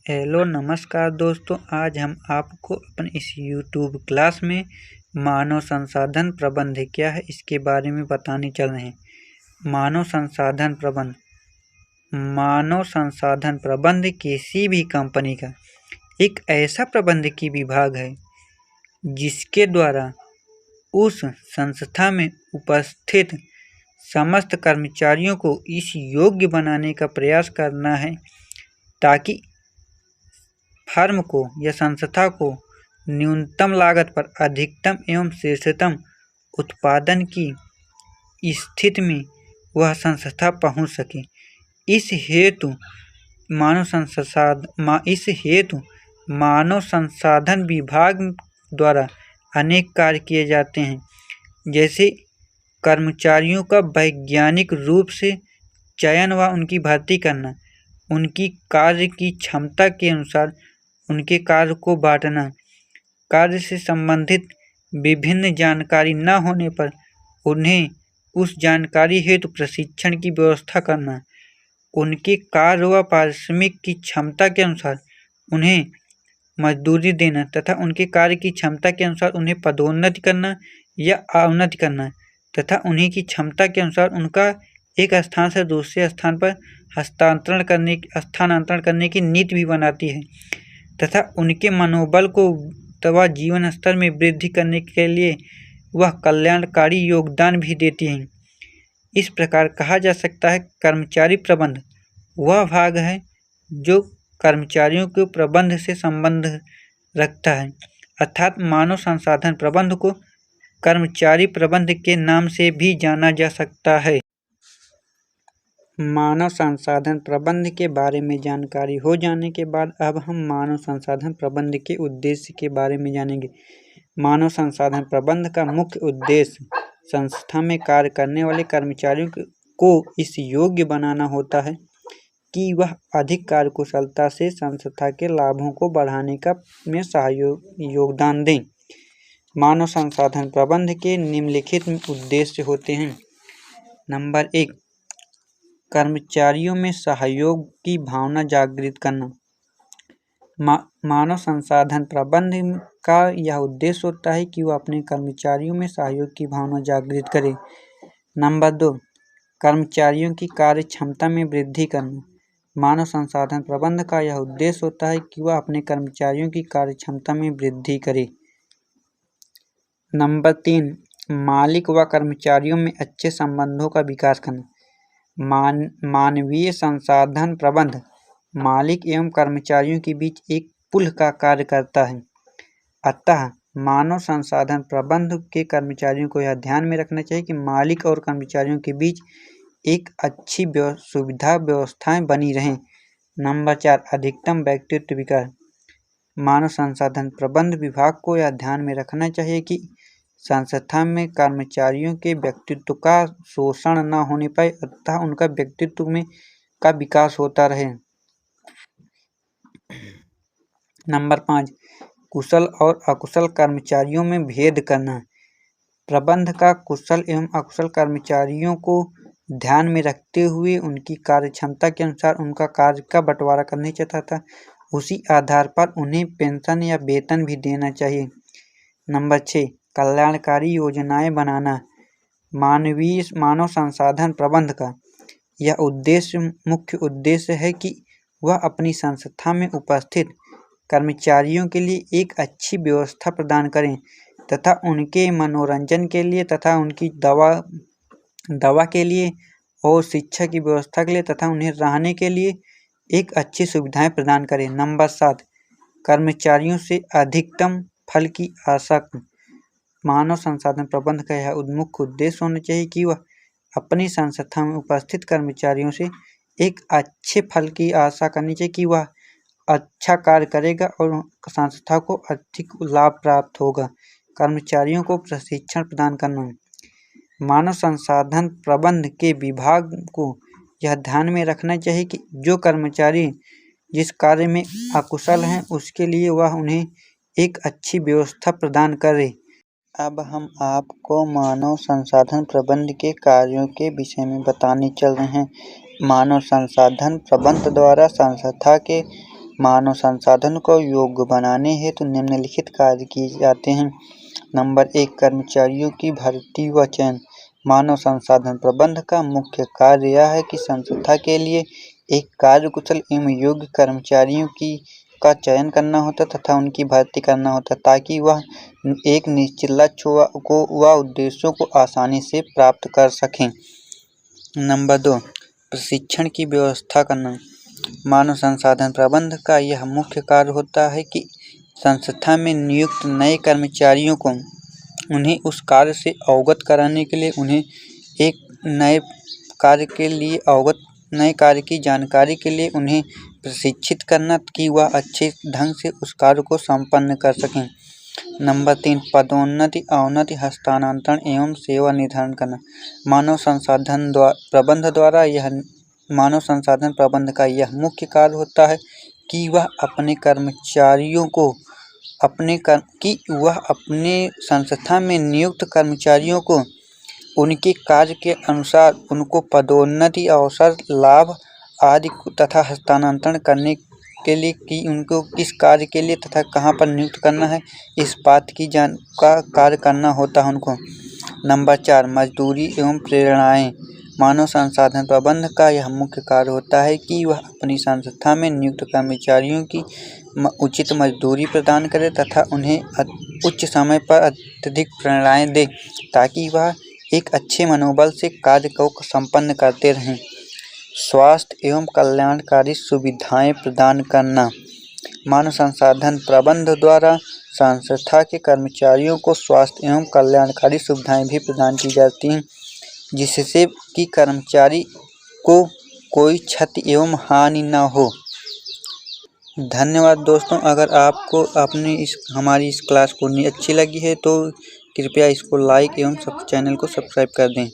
Hello नमस्कार दोस्तों, आज हम आपको अपन इस यूट्यूब क्लास में मानव संसाधन प्रबंध क्या है इसके बारे में बताने चल रहे हैं। मानव संसाधन प्रबंध किसी भी कंपनी का एक ऐसा प्रबंधकीय विभाग है जिसके द्वारा उस संस्था में उपस्थित समस्त कर्मचारियों को इस योग्य बनाने का प्रयास करना है ताकि फर्म को या संस्था को न्यूनतम लागत पर अधिकतम एवं श्रेष्ठतम उत्पादन की स्थिति में वह संस्था पहुंच सके। इस हेतु मानव संसाधन विभाग द्वारा अनेक कार्य किए जाते हैं, जैसे कर्मचारियों का वैज्ञानिक रूप से चयन व उनकी भर्ती करना, उनकी कार्य की क्षमता के अनुसार उनके कार्य को बांटना, कार्य से संबंधित विभिन्न जानकारी न होने पर उन्हें उस जानकारी हेतु प्रशिक्षण की व्यवस्था करना, उनके कार्य व पारिश्रमिक की क्षमता के अनुसार उन्हें मजदूरी देना तथा उनके कार्य की क्षमता के अनुसार उन्हें पदोन्नति करना या अवनति करना तथा उन्हीं की क्षमता के अनुसार उनका एक स्थान से दूसरे स्थान पर स्थानांतरण करने की नीति भी बनाती है तथा उनके मनोबल को तथा जीवन स्तर में वृद्धि करने के लिए वह कल्याणकारी योगदान भी देती है। इस प्रकार कहा जा सकता है कर्मचारी प्रबंध वह भाग है जो कर्मचारियों के प्रबंध से संबंध रखता है, अर्थात मानव संसाधन प्रबंध को कर्मचारी प्रबंध के नाम से भी जाना जा सकता है। मानव संसाधन प्रबंध के बारे में जानकारी हो जाने के बाद अब हम मानव संसाधन प्रबंध के उद्देश्य के बारे में जानेंगे। मानव संसाधन प्रबंध का मुख्य उद्देश्य संस्था में कार्य करने वाले कर्मचारियों को इस योग्य बनाना होता है कि वह अधिक कार्यकुशलता से संस्था के लाभों को बढ़ाने में योगदान दें। मानव संसाधन प्रबंध के निम्नलिखित उद्देश्य होते हैं। नंबर 1, कर्मचारियों में सहयोग की भावना जागृत करना। मानव संसाधन प्रबंध का यह उद्देश्य होता है कि वह अपने कर्मचारियों में सहयोग की भावना जागृत करे। नंबर 2, कर्मचारियों की कार्य क्षमता में वृद्धि करना। मानव संसाधन प्रबंध का यह उद्देश्य होता है कि वह अपने कर्मचारियों की कार्य क्षमता में वृद्धि करे। नंबर 3, मालिक व कर्मचारियों में अच्छे संबंधों का विकास करना। मानवीय संसाधन प्रबंध मालिक एवं कर्मचारियों के बीच एक पुल का कार्य करता है, अतः मानव संसाधन प्रबंध के कर्मचारियों को यह ध्यान में रखना चाहिए कि मालिक और कर्मचारियों के बीच एक अच्छी सुविधा व्यवस्थाएं बनी रहें। नंबर 4, अधिकतम व्यक्तित्व विकास। मानव संसाधन प्रबंध विभाग को यह ध्यान में रखना चाहिए कि संस्था में कर्मचारियों के व्यक्तित्व का शोषण न होने पाए अतः उनका व्यक्तित्व का विकास होता रहे। नंबर 5, कुशल और अकुशल कर्मचारियों में भेद करना। प्रबंध का कुशल एवं अकुशल कर्मचारियों को ध्यान में रखते हुए उनकी कार्य क्षमता के अनुसार उनका कार्य का बंटवारा करना चाहिए तथा उसी आधार पर उन्हें पेंशन या वेतन भी देना चाहिए। नंबर 6, कल्याणकारी योजनाएं बनाना। मानव संसाधन प्रबंध का यह मुख्य उद्देश्य है कि वह अपनी संस्था में उपस्थित कर्मचारियों के लिए एक अच्छी व्यवस्था प्रदान करें तथा उनके मनोरंजन के लिए तथा उनकी दवा के लिए और शिक्षा की व्यवस्था के लिए तथा उन्हें रहने के लिए एक अच्छी सुविधाएं प्रदान करें। नंबर 7, कर्मचारियों से अधिकतम फल की आशा। मानव संसाधन प्रबंध का यह मुख्य उद्देश्य होना चाहिए कि वह अपनी संस्था में उपस्थित कर्मचारियों से एक अच्छे फल की आशा करनी चाहिए कि वह अच्छा कार्य करेगा और संस्था को अधिक लाभ प्राप्त होगा। कर्मचारियों को प्रशिक्षण प्रदान करना। मानव संसाधन प्रबंध के विभाग को यह ध्यान में रखना चाहिए कि जो कर्मचारी जिस कार्य में अकुशल हैं उसके लिए वह उन्हें एक अच्छी व्यवस्था प्रदान करे। अब हम आपको मानव संसाधन प्रबंध के कार्यों के विषय में बताने चल रहे हैं। मानव संसाधन प्रबंध द्वारा संस्था के मानव संसाधन को योग्य बनाने हेतु निम्नलिखित कार्य किए जाते हैं। नंबर 1, कर्मचारियों की भर्ती व चयन। मानव संसाधन प्रबंधन का मुख्य कार्य यह है कि संस्था के लिए एक कार्यकुशल एवं योग्य कर्मचारियों का चयन करना होता तथा उनकी भर्ती करना होता ताकि वह एक निश्चित लक्ष्य को व उद्देश्यों को आसानी से प्राप्त कर सकें। नंबर 2, प्रशिक्षण की व्यवस्था करना। मानव संसाधन प्रबंधन का यह मुख्य कार्य होता है कि संस्था में नियुक्त नए कर्मचारियों को उन्हें उस कार्य से अवगत कराने के लिए उन्हें एक नए कार्य की जानकारी के लिए उन्हें प्रशिक्षित करना कि वह अच्छे ढंग से उस कार्य को संपन्न कर सकें। नंबर 3, पदोन्नति, अवनति, हस्तांतरण एवं सेवा निर्धारण करना। मानव संसाधन प्रबंधन का यह मुख्य कार्य होता है कि वह अपने कर्मचारियों को अपने संस्था में नियुक्त कर्मचारियों को उनके कार्य के अनुसार उनको पदोन्नति, अवसर, लाभ आदि तथा हस्तांतरण करने के लिए कि उनको किस कार्य के लिए तथा कहाँ पर नियुक्त करना है, इस बात की का कार्य करना होता है उनको। नंबर 4, मजदूरी एवं प्रेरणाएं। मानव संसाधन प्रबंधन का यह मुख्य कार्य होता है कि वह अपनी संस्था में नियुक्त कर्मचारियों की उचित मजदूरी प्रदान करे तथा उन्हें उच्च समय पर अत्यधिक प्रेरणाएं दे ताकि वह एक अच्छे मनोबल से कार्य को संपन्न करते रहें। स्वास्थ्य एवं कल्याणकारी सुविधाएं प्रदान करना। मानव संसाधन प्रबंधन द्वारा संस्था के कर्मचारियों को स्वास्थ्य एवं कल्याणकारी सुविधाएं भी प्रदान की जाती हैं जिससे कि कर्मचारी को कोई क्षति एवं हानि न हो। धन्यवाद दोस्तों। अगर आपको हमारी इस क्लास को अच्छी लगी है तो कृपया इसको लाइक एवं चैनल को सब्सक्राइब कर दें।